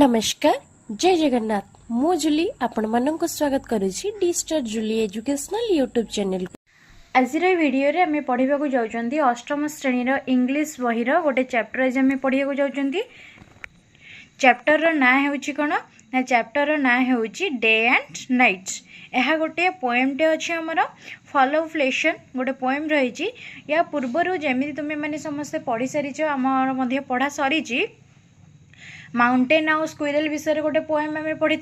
नमस्कार जय जगन्नाथ मु जुली आपण मानक स्वागत करुछि डी स्टार जुली एजुकेशनल यूट्यूब चैनल को। आज भिडियो रे आमे पढ़िबा को जाउचंती अष्टम श्रेणी रो इंग्लिश बही रो गोटे चैप्टर आज आमे पढ़िया को जाउचंती। चैप्टर रो ना हेउछि कोन ना चैप्टर रो ना हेउछि डे एंड नाइट। यह गोटे पोएम टे अछि हमर फॉलोफ्लेशन गोटे पोएम रहिछि। या पूर्वरु जेमिति तुमे माने समस्त पढ़ी सारिछो हमर मध्ये पढ़ा सरिछि माउंटेन आउ स्क्विरल विषय गोटे पोएम आम पढ़ी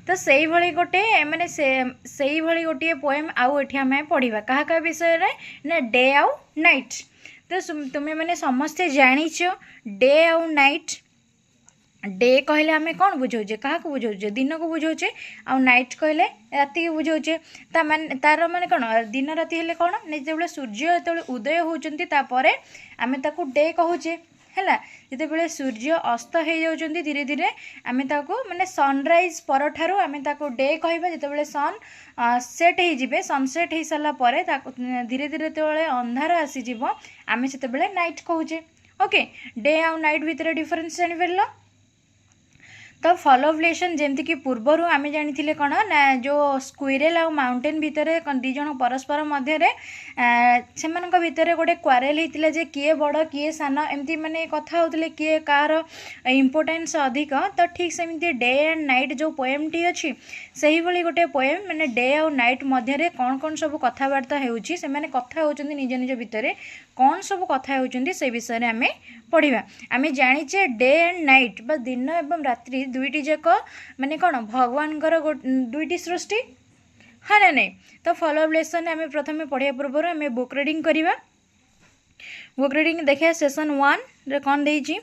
तो से भली गोटे माने से भली गोटे पोएम आउ एठी आम पढ़ा क्या विषय रे ना डे आउ नाइट। तो तुम्हें मैंने समस्ते जानिछ डे आउ नाइट। डे कहले आम कौन बुझाऊे क्या बुझाऊे दिन को बुझाऊे आउ नाइट कहले राति को बुझाऊे तार माने कौन दिन राति हेले कौन जो सूर्य जो उदय होती आम ताकू डे कहूचे है जिते सूर्य अस्त हो जाती धीरे धीरे आम माने सनराइज पर ठारू आम डे कहवा जिते सन सेट हो सनसेट हो सारापर धीरे धीरे जो अंधार आसीज आम से नाइट कहूचे। ओके डे आउ नाइट भितर डिफरेन्स जापर। तो फॉलोफ्लेशन जमती कि पूर्वर आम जानी कौन ना जो स्क्विरल आउ माउंटेन भितर दी जन परस्पर मध्य से भितर गोटे क्वारेल होता जे किए बड़ किए सान एमती माने कथा होते किए कार इम्पोर्टेंस अधिक। तो ठीक सेमती डे एंड नाइट जो पोएम टी अच्छी से भाई गोटे पोएम माने डे आउ नाइट मध्य कौन कौन सब कथबार्ता होउची से माने कथा होउचंदी निज निज भितर कौन सब कथा होउचंदी से विषय आम पढ़ा। आम जानीचे डे एंड नाइट बा दिन एवं रात्रि दुईटी जाक माने कौन भगवान दुईटी सृष्टि हाँ ना नहीं। तो फॉलोफ्लेशन आम प्रथम पढ़िया पूर्व आम बुक रीडिंग करवा। बुक रीडिंग देखिए सेशन 1 रे कौन देइछि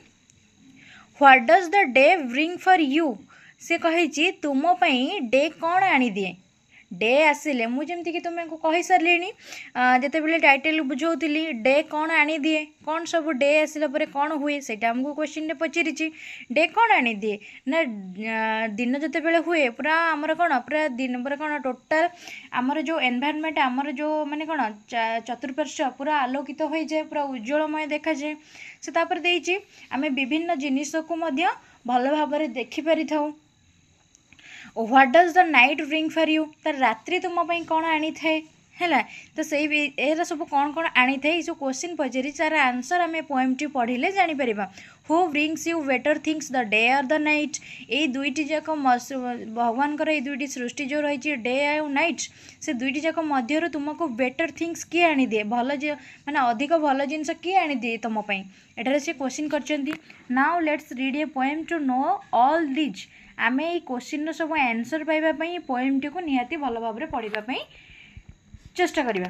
what does the day bring for you से कही तुम पई डे कौन आनी दिए। डे आसिले मुझे कि तुमको कही सारे जिते बड़े टाइटल बुझाऊली डे कौन आनी दिए कौन सब डे आसला कौन हुए से आमको क्वेश्चन पचारि डे कौन आनी दिए ना दिन जिते बड़े हुए पूरा आमर कौन पूरा दिन पूरा कौन टोटाल आमर जो एनवायरनमेंट आमर जो माने कौन चतुर्पार्श्व पूरा आलोकित हो जाए पूरा उज्जवलमय देखा जाए से देती आम विभिन्न जिनिस को भल भाव देखिपारि थाउ। What does the night bring for you तर रात्रि तुम कौन आनी थाए है। तो से सब कौन कौन आनी थाए जो क्वेश्चन पचारि तार आंसर आम पोएम टी पढ़ले जापर। Who brings you better things the day और द नाइट ये दुईटी जाक भगवान ये दुईटी सृष्टि जो रही डे आउ नाइट से दुईटी जाक मध्य तुमको बेटर थिंग्स किए आनी दिए भल माने अधिक भल जिनस किए आनी दिए तुमपाई एठारे से क्वेश्चन करचंती। Now let's read a poem to know all these आम ये क्वेश्चन सब आंसर पाइबापी पोएम टी को निहाती भल भाव में पढ़ापी चेष्टा करवा।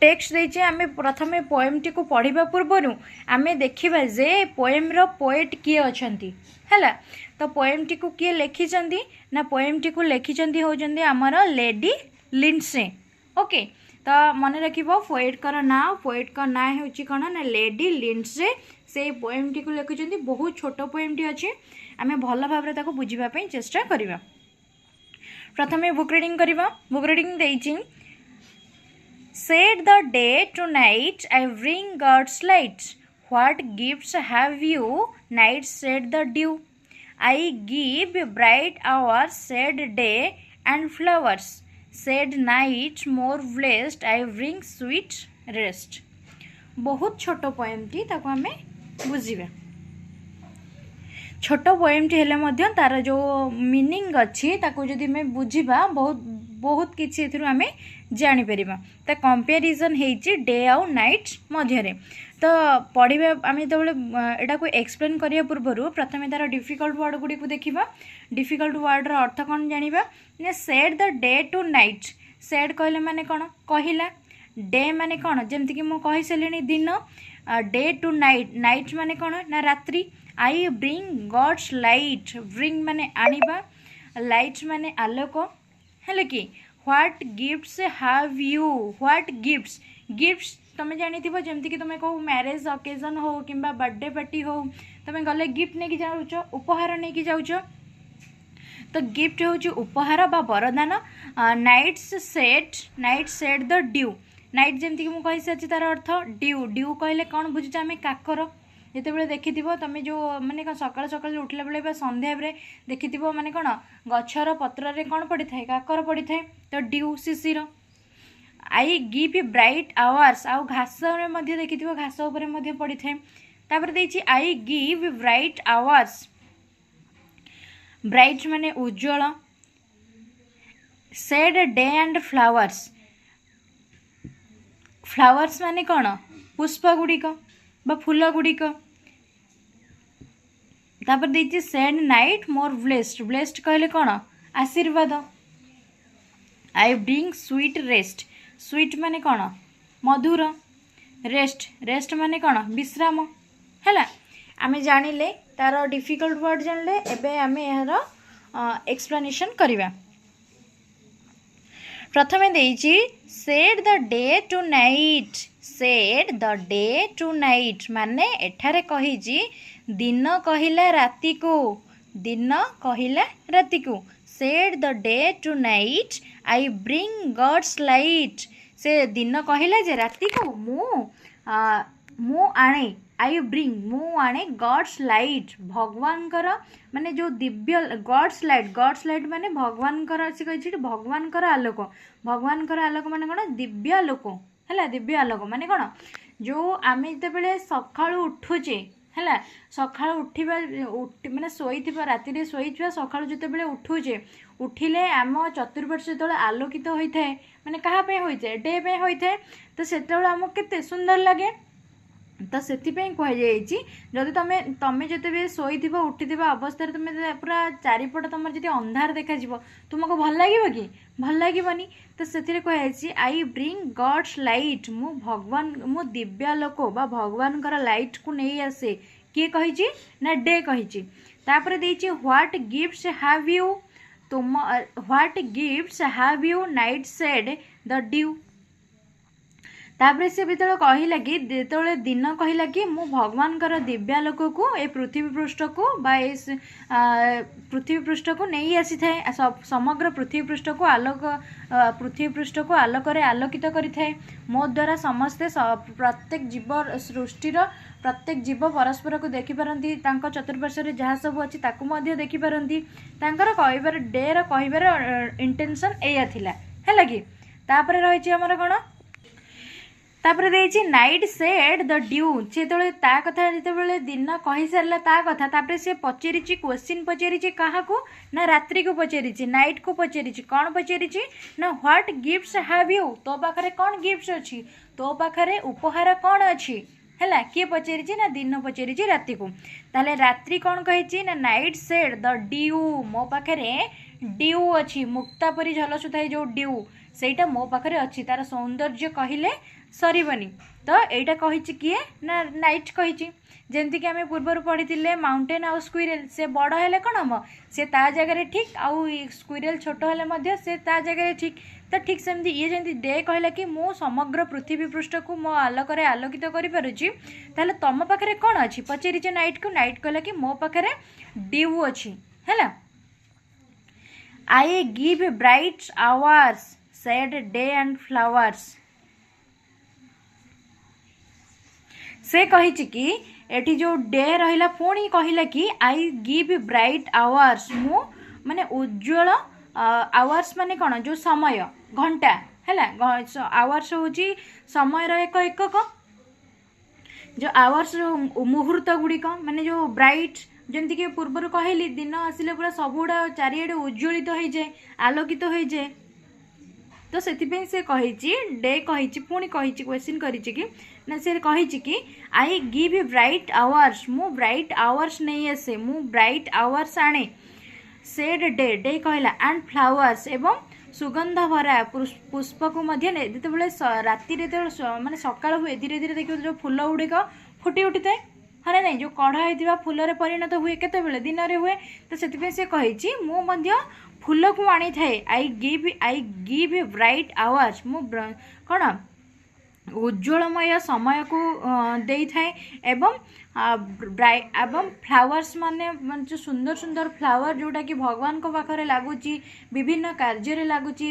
टेक्स्ट देइछे आम प्रथमे पोएम टी को पढ़ा पूर्वर आम देखा जे पोएम रो पोएट किए अछंती है। तो पोएम टी को किए लिखिचंती ना पोएम टी को लिखिचंती होचंती आमर लेडी लिंडसे। ओके तो मन रखिबो पोएट का ना होची कोन ना लेडी लिंडसे से पोएम टी को लिखिचंती बहुत छोट पोएम टी अछि आम भल भाव ताको बुझिबा पई चेष्टा करबा। प्रथमे बुक रीडिंग करबा। बुक रीडिंग देइछि Said the day to night, I bring God's light. What gifts have you? Night said the dew. I give bright hours, said day, and flowers. Said night, more blessed, I bring sweet rest. बहुत छोटो poem T ताको आमे बुझिबा। छोट poem T हेले मध्य तार जो meaning अच्छी ताको जदि मैं बुझिबा बहुत बहुत किछि एथिरु आमे जानि परिबा। त कंपैरिजन हेछि डे आउ नाइट मध्यरे। तो पढ़िबा आमे तबले एटा को एक्सप्लेन करिया पूर्वरु प्रथमे तार डिफिकल्ट वर्ड गुडी को देखिबा। डिफिकल्ट वर्ड रो अर्थ कोन जानिबा ने said the day to night. Said कहले माने कोन कहिला डे माने कोन जेमति कि मो कहि सलेनी दिन डे टू नाइट नाइट माने कोन ना रात्रि। I bring God's light bring माने आनिबा लाइट माने आलोक है कि what gifts have you what gifts gifts तुम जानी जमती कि तुम्हें कहो मैरेज ओकेजन हो कि बर्थडे पार्टी हो तुम गले गिफ्ट नहीं जाऊँ उपहार नहीं जाऊँ तो गिफ्ट हूँ उपहार बा वरदान। Night set the due night जमती कि मुझे सारी तार अर्थ ड्यू ड्यू कहले कौन बुझे आम काकर ଯେତେବେଳେ ଦେଖିଥିବ ତମେ ଯେଉଁ ମାନେ କ'ଣ ସକାଳୁ ସକାଳୁ ଉଠିଲା ବେଳେ ବା ସନ୍ଧ୍ୟାବେଳେ ଦେଖିଥିବ ମାନେ କ'ଣ ଗଛର ପତ୍ରରେ କ'ଣ ପଡ଼ିଥାଏ, କାକର ପଡ଼ିଥାଏ, ତ ଡ୍ୟୁ ଶିଶିର। ଆଇ ଗିଭ୍ ବ୍ରାଇଟ୍ ଆୱାର୍ସ, ଆଉ ଘାସରେ ମଧ୍ୟ ଦେଖିଥିବ ଘାସ ଉପରେ ମଧ୍ୟ ପଡ଼ିଥାଏ। ତାପରେ ଦେଇଛି I give bright hours, bright ମାନେ ଉଜ୍ଜଳ, said day and flowers, flowers ମାନେ କ'ଣ ପୁଷ୍ପ ଗୁଡ଼ିକ ବା ଫୁଲ ଗୁଡ଼ିକ। ତାପରେ ଦେଇଛି said night more blessed, blessed କହିଲେ କ'ଣ ଆଶୀର୍ବାଦ। I bring sweet rest, sweet ମାନେ କ'ଣ ମଧୁର, ରେଷ୍ଟ, ରେଷ୍ଟ ମାନେ କ'ଣ ବିଶ୍ରାମ ହେଲା। ଆମେ ଜାଣିଲେ ତାର ଡିଫିକଲ୍ଟ ୱାର୍ଡ ଜାଣିଲେ, ଏବେ ଆମେ ଏହାର ଏକ୍ସପ୍ଲାନେସନ୍ କରିବା। प्रथमे देइछि said the day to night, said the day to night माने एठारे कहिछि दिन कहिला राति को, दिन कहिला राति को। Said the day to night I bring God's light, से दिन कहिला जे राति को मु आणे, आई ब्रिंग मु आणे गॉड्स लाइट, भगवान कर माने जो दिव्य गॉड्स लाइट माने भगवान कर से कहिछि भगवान कर आलोक, भगवान कर आलोक माने कोन दिव्य आलोक हैला। दिव्य आलोक माने कोन जो आमे जेतेबेले सखाळु उठुचे हैला, सखाळु उठिबा माने सोईथिबा राति रे सोईथिबा सखाळु जेतेबेले उठुचे, उठिले आम चतुर्पार्श्व जेतेबेले आलोकित होइथाय माने कहा पे होइथाय डे पे होइथाय, तो सेतेबेले आम केते सुंदर लागे। तो से जदि तमें जिते शोथ उठी अवस्था तुम पूरा चारिपट तुम जी अंधार देखा तुमको भल लगे कि भल लगनी। तो से कहुई आई ब्रिंग गॉड्स लाइट, मु भगवान मु दिव्यालोक बा भगवान लाइट को नहीं आसे, किए कही ना डे कही। तापर देछि व्हाट गिफ्ट्स हैव यू, तुम what gifts have you night said the due. तापर से भी कहला कि जो दिन कहला कि मु भगवान कर दिव्यालोक को ए पृथ्वी पृष्ठ को बा पृथ्वी पृष्ठ को नहीं आसी थाए, समग्र पृथ्वी पृष्ठ को आलोक पृथ्वी पृष्ठ को आलोक आलोकित करि थाए। मो द्वारा समस्ते प्रत्येक जीव सृष्टिर प्रत्येक जीव परस्पर को देखि पारंती, तांको चतुर्पार्श्व जहाँ सब अच्छी ताकू मध्य देखि पारंती। तांकर कहबार डे र कहबार इंटेंशन एया थिला हैला कि। तापर रहिछि हमर कोन, तापर देछि नाइट सेड द ड्यू, से ता कथा जितेबाला दिन कही सारा ता कथा, तापर से पचारि क्वेश्चन पचारि क्या ना रात्रि को पचारि, नाइट को पचारि, कौन पचारि ना व्हाट गिफ्ट्स हैव यू, तो पाखरे कौन गिफ्ट्स अच्छी, तो पाखरे उपहार कौन अच्छी हैला। किए पचारि ना दिन पचारि राति को। ताले रात्रि कौन कही ना नाइट सेड द ड्यू, मो पाखरे ड्यू अच्छी, मुक्ता परी झलसुଥାଏ जो ड्यू सेटा मो पाखरे अच्छी, तार सौंदर्य कहले सरबनी। तो एटा कही किए ना नाइट कही। जमती कि आम पूर्वर पढ़ी माउंटेन आउ स्क्विरेल, से बड़ हेले कौन हम से ता जगह ठीक, आउ स्क्विरेल छोट हेले से ता जगह ठीक। तो ठीक सेमती ये जमी डे कहला कि मु समग्र पृथ्वी पृष्ठ को मो आलोक आलोकित करुच्ची, ताहले तुम पाखे कौन अच्छी पचारिचे नाइट को, नाइट कहला कि मो पाखे ड्यू अच्छी है। I give bright hours said day and flowers, से कही कि एटी जो डे रहिला पुणी कहला कि आई गिव ब्राइट आवर्स, मु माने उज्जवल आवर्स माने कौन जो समय घंटा है, आवर्स हूँ समय एक एकक, जो आवर्स मुहूर्त गुड़िक माने जो ब्राइट, जमती कि पूर्वर कहली दिन आसिले पूरा सबुड़ा चारिआडे उज्ज्वलित हो जाए आलोकित हो जाए। तो से कही डे कही पुणी कही क्वेश्चन करी ना से कही कि आई गिव ब्राइट आवर्स, मु ब्राइट आवर्स नहीं आसे, मु ब्राइट आवर्स आने। सेड डे, डे कहला एंड फ्लावर्स एवं सुगंध भरा पुष्प को मध्य जितेबाला राति माने सकाळ हुए धीरे धीरे देखिए जो फूल गुड़िक फुटी उठी थाए हाँ नहीं, जो कढ़ा होता फूल परिणत हुए केतेबेले दिन में हुए। तो से कही मु मध्य फूल को आनी थाए, आई गिव ब्राइट आवर्स, मु कौन उज्ज्वलमय समय को देई थाए एवं एवं फ्लावर्स माने जो सुंदर सुंदर फ्लावर जोटा कि भगवान को पाखरे लगुच विभिन्न कार्य लगुच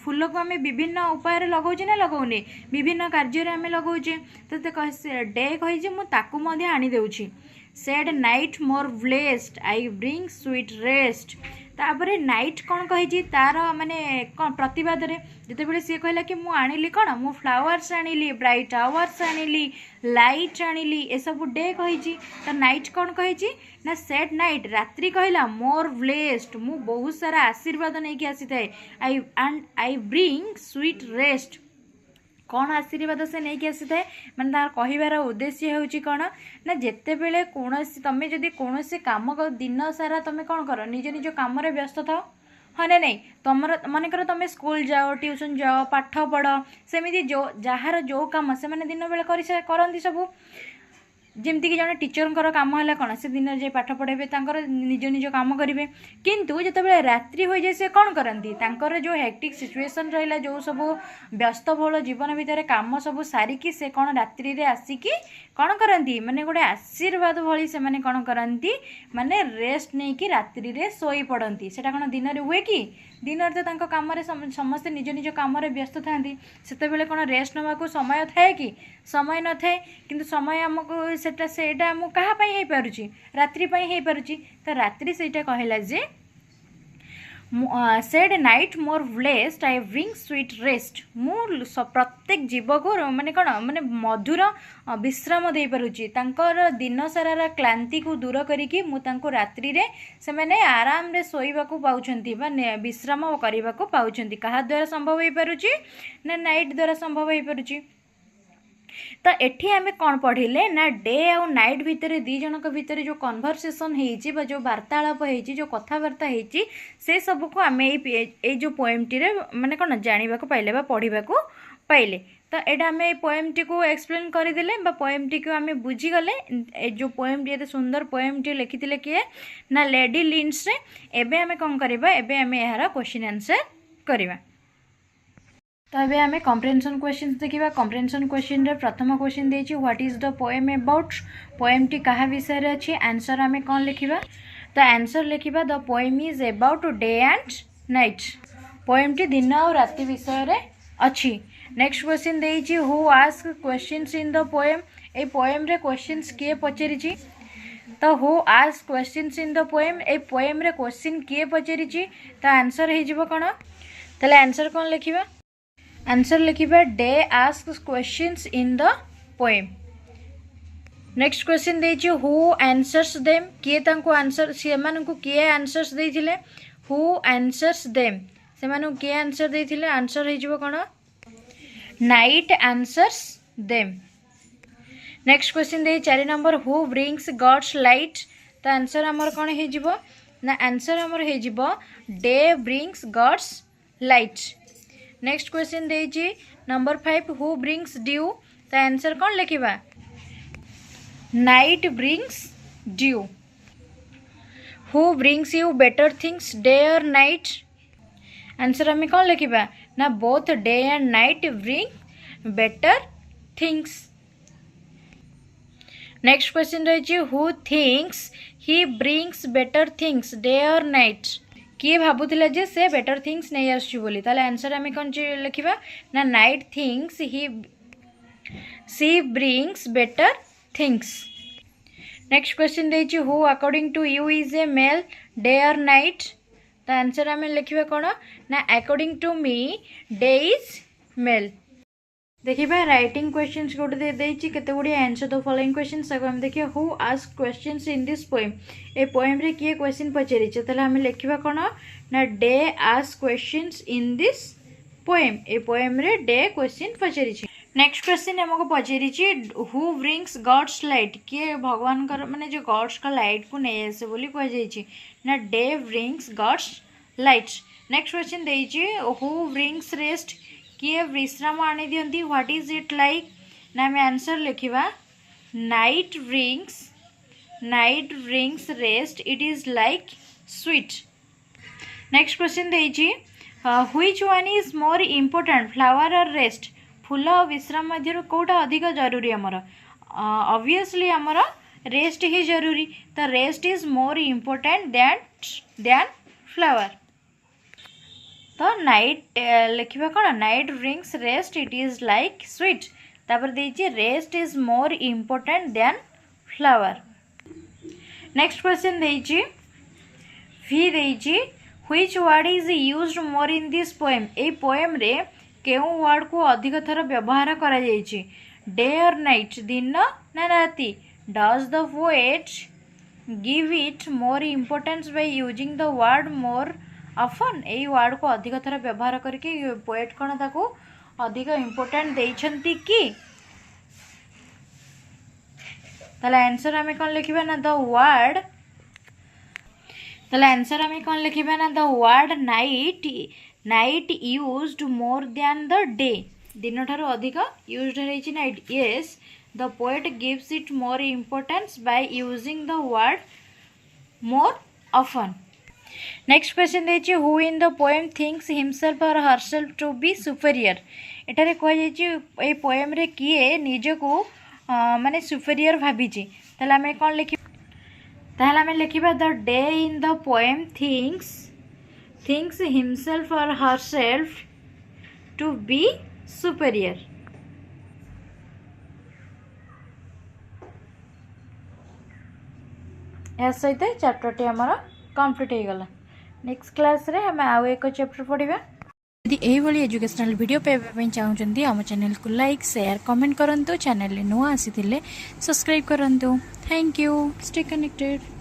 फूल को आम विभिन्न उपाय लगाऊे ना लगाऊने विभिन्न कार्य आम लगाऊे तो डे कही मुझे आनी देउछि said night more blessed I bring sweet rest तापर नाइट कौन कही तार माने कौन प्रतिवाद रे जितेबाला सी कहला कि मु आनिली कौन मु फ्लावर्स आनिली ब्राइट आवर्स आनिली लाइट आनिली ए सब डे कही तो नाइट कौन कही ना सेड नाइट रात्रि कहला मोर ब्लेस्ड मु बहुत सारा आशीर्वाद नहीं कि आसी थाए आई ब्रिंग स्वीट रेस्ट कौन आशीर्वाद से नहीं कि आसी थाए माने तार कहिबार उद्देश्य होउची कौन ना जेते बेले कोनोसी तमे जदी कोनोसी काम दिन सारा तमे कौन कर निज निज काम रे व्यस्त थाओ हाँ ना नहीं तुम मनकर तुम स्कूल जाओ ट्यूशन जाओ पाठ पढ़ सेमती जो जार जो कम से मैंने दिन बेले करती सब जमती कि जड़े टीचर काम है कौन से दिन जाए पाठ पढ़े निज निज काम करेंगे किंतु जितेबाला रात्रि हो जाए से कौन करती जो हेक्टिक सिचुएशन रहा जो सब व्यस्तबहुल जीवन भितर काम सब सारिकी से कौन रात्रि रे आसिकी कौन करती माने गोटे आशीर्वाद भली से माने कौन करती माने रेस्ट नहीं कि रात्रि रे सोई पड़ती से कौन दिन में हुए कि दिन तो कम समस्ते निज निज कम व्यस्त था से कौन रेस्ट नाक समय थाए कि समय न थाए कि समय आमको सेटा आम क्या पारुची रात्रि हो पारुची तो रात्रि से कहला जे said night more blessed I bring sweet rest मु प्रत्येक जीव को माने कौन माने मधुर विश्राम दे पारुची तांकर दिन सारा क्लांति को दूर करिकी मु तांको रात्रि रे से माने आराम रे सोइबा को पाउछंती माने विश्राम करबा को पाउछंती कहा द्वारा संभव हो पारुची ना नाइट द्वारा संभव हो पारुची तो एठी आमे कौन पढ़िले ना डे और नाइट भितर दी जनक भितर जो कन्भरसेसन होईची बा जो वार्तालाप होईची जो कथबार्ता होईची से सब को आमे ए जो पोएमटी रे माने कौन जानिबा को पाइले बा पढ़िबा को पाइले तो एटा आमे पोएमटी को एक्सप्लेन करदेले बा पोएमटी को आमे बुझी गले जो पोएमटी एते सुंदर पोएमटी लिखिथिले किए ना लेडी लिंड्स रे एबे आमे कौन करबा एबे आमे एहारा क्वेश्चन आंसर करबा तो ये आम कम्प्रेhension क्वेश्चन देखा कम्प्रेhension क्वेश्चन रे प्रथम क्वेश्चन देछि what is the poem about पोएमटी कहा विषय अच्छी आंसर आम कौन लिखा तो आंसर लिखा the poem is about day and night पोएमटी दिन और राति विषय रे अच्छी नेक्स्ट क्वेश्चन देछि who ask questions in the poem ए पोएम रे क्वेश्चंस किए पचारि तो who ask questions in the poem ए पोएम रे क्वेश्चन किए पचारि तो आंसर हो कौन ताले आंसर कौन लिखा आंसर लिखा day asks questions in the poem next question देछि हु आंसर्स देम किए तांको आंसर से मानकु किए आंसर्स देथिले हु आंसर्स देम से मानकु किए आंसर देथिले आंसर हे जिवो कोन night answers them next question दे 4 number who brings God's light तो आंसर हमर कोन हे जिवो ना आंसर हमर हे जिवो day brings God's light next question देछि नंबर 5 हु ब्रिंग्स ड्यू तो आंसर कौन लिखा night brings dew who brings you better things day और नाइट आंसर हमें कौन लिखा ना both day and night bring better things next question रही who thinks he brings better things day और नाइट किए भावुला जे से बेटर थिंग्स नहीं आसुची बोली ताले आंसर आम कौन लिखा ना night things he see brings better things next question रही who according to you is a male day और नाइट तो आंसर आम लिखा कौन ना according to me day is male देखिए राइटिंग क्वेश्चंस गोटे दे देछि केते गुडी आंसर द फॉलोइंग क्वेश्चंस सको हम देखिए who ask questions in this poem ए पोएम रे किए क्वेश्चन पचारि तले हम लिखिबा कोन ना day ask questions in this poem ए पोएम रे डे क्वेश्चन पचारि नेक्स्ट क्वेश्चन हमको पचारि हु ब्रिंग्स गॉड्स लाइट किए भगवान कर माने जो गॉड्स का लाइट को नहीं आसे बोली कह जाइछि ना day brings God's light next question देछि हु ब्रिंग्स रेस्ट किए विश्राम आनी दियंती व्हाट इज इट लाइक ना आम आंसर लिखा night brings rest it is like sweet next question देछि which one is more important flower और रेस्ट फूल और विश्राम मध्य कौटा अधिक जरूरी आमर ऑब्वियसली आमर रेस्ट ही जरूरी तो rest is more important than flower तो नाइट लिखा कौन night brings rest it is like sweet तापर देछि rest is more important than flower next question देछि भी देछि which word is used more in this poem ए पोएम रे केउ वर्ड को अधिक थर व्यवहार करा जायछि डे और नाइट दिन ना राति does the poet give it more importance by using the word more often a word को अधिक थर व्यवहार करके पोएट कौन ताको अधिक इम्पोर्टेंट देइछंती कि ताले आंसर हमें कौन लिखिबा ना द वर्ड ताले आंसर हमें कौन लिखिबा ना the word night used more than the day दिन ठारो अधिक यूज्ड रहिछि night yes the poet gives it more importance by using the word more often next question देछि who in the poem thinks himself or herself to be superior एटारे कह जायछि ए poem रे किए निजको माने सुपेरियर भाबिछि ताले हमें कोन लिखि ताले हमें लिखिबा the day in the poem thinks himself or herself to be superior या सहित चैप्टर टी हमर कंप्लीट हो गला नेक्स्ट क्लास रे हम आउ एक चैप्टर पढ़िबा यदि एही भली एजुकेशनल वीडियो पाइबा ପାଇଁ चाहुचंती हम चैनल को लाइक शेयर कमेंट करंतु चैनल नुआ आसीथिले सब्सक्राइब करंतु थैंक यू स्टे कनेक्टेड।